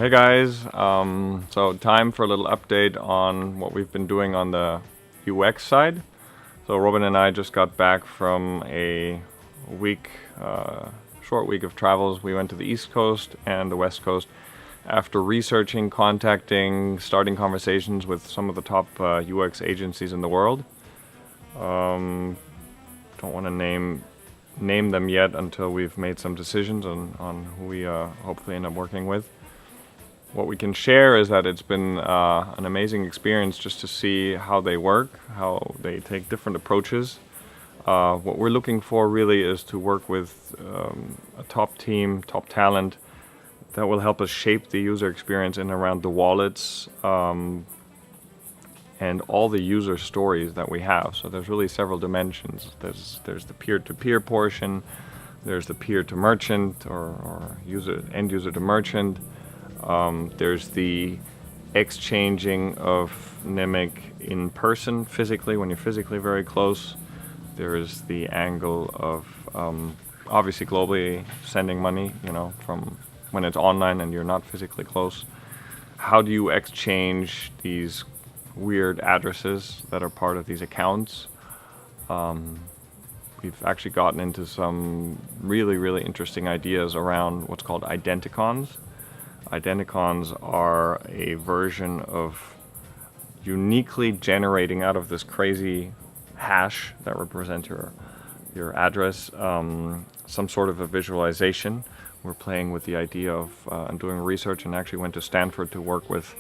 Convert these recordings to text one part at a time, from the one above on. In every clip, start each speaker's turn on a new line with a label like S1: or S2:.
S1: Hey guys, so time for a little update on what we've been doing on the UX side. So Robin and I just got back from a week, short week of travels. We went to the East Coast and the West Coast after researching, contacting, starting conversations with some of the top UX agencies in the world. Don't want to name them yet until we've made some decisions on who we hopefully end up working with. What we can share is that it's been an amazing experience just to see how they work, how they take different approaches. What we're looking for really is to work with a top team, top talent that will help us shape the user experience in and around the wallets and all the user stories that we have. So there's really several dimensions. There's the peer-to-peer portion, there's the peer-to-merchant or end user to merchant. There's the exchanging of Nimiq in person, physically, when you're physically very close. There is the angle of obviously globally sending money, from when it's online and you're not physically close. How do you exchange these weird addresses that are part of these accounts? We've actually gotten into some really, really interesting ideas around what's called identicons. Identicons are a version of uniquely generating out of this crazy hash that represents your address some sort of a visualization. We're playing with the idea of and doing research, and actually went to Stanford to work with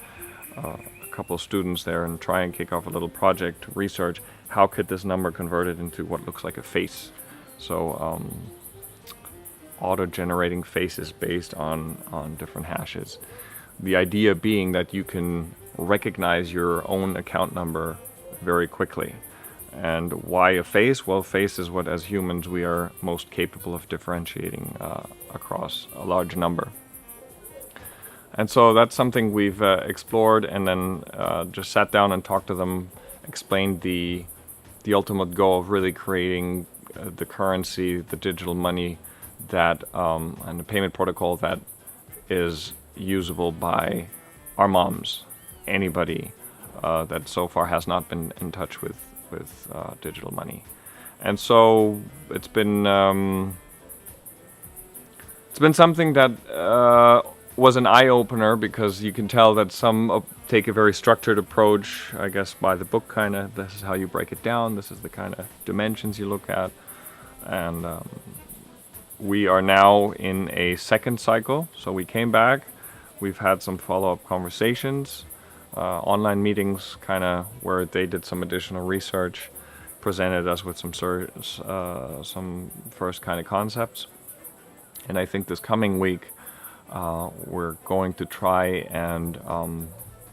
S1: a couple of students there and try and kick off a little project to research how could this number convert it into what looks like a face. So auto-generating faces based on different hashes. The idea being that you can recognize your own account number very quickly. And why a face? Well, face is what, as humans, we are most capable of differentiating across a large number. And so that's something we've explored, and then just sat down and talked to them, explained the ultimate goal of really creating the currency, the digital money that and the payment protocol that is usable by our moms, anybody that so far has not been in touch with digital money. And so it's been something that was an eye-opener, because you can tell that some take a very structured approach, I guess by the book kind of. This is how you break it down, this is the kind of dimensions you look at. And we are now in a second cycle. So we came back, we've had some follow-up conversations, online meetings kind of where they did some additional research, presented us with some first kind of concepts. And I think this coming week we're going to try and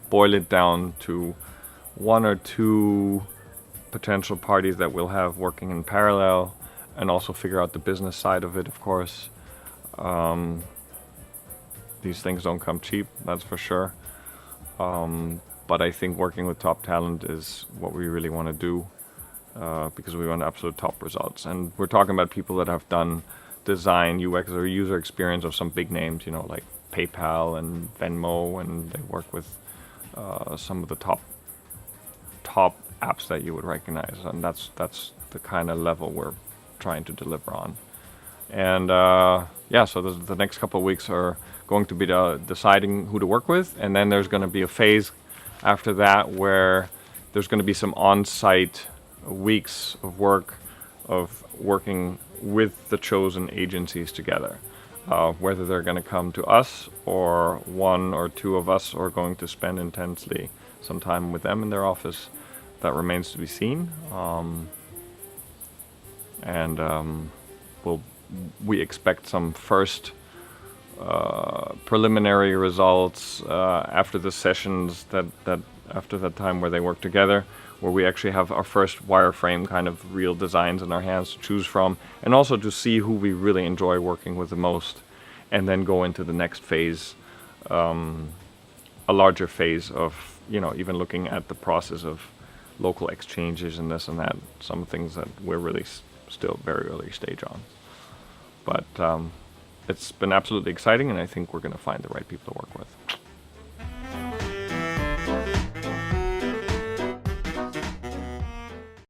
S1: boil it down to one or two potential parties that we'll have working in parallel, and also figure out the business side of it, of course. These things don't come cheap, that's for sure. But I think working with top talent is what we really want to do, because we want absolute top results. And we're talking about people that have done design, UX, or user experience of some big names, like PayPal and Venmo, and they work with some of the top apps that you would recognize. And that's the kind of level we're trying to deliver on. And so the next couple of weeks are going to be deciding who to work with, and then there's going to be a phase after that where there's going to be some on-site weeks of work of working with the chosen agencies together. Whether they're going to come to us or one or two of us are going to spend intensely some time with them in their office, that remains to be seen. We expect some first preliminary results after the sessions that after that time where they work together, where we actually have our first wireframe kind of real designs in our hands to choose from, and also to see who we really enjoy working with the most, and then go into the next phase, a larger phase of even looking at the process of local exchanges and this and that, some things that we're really still very early stage on. But it's been absolutely exciting, and I think we're going to find the right people to work with.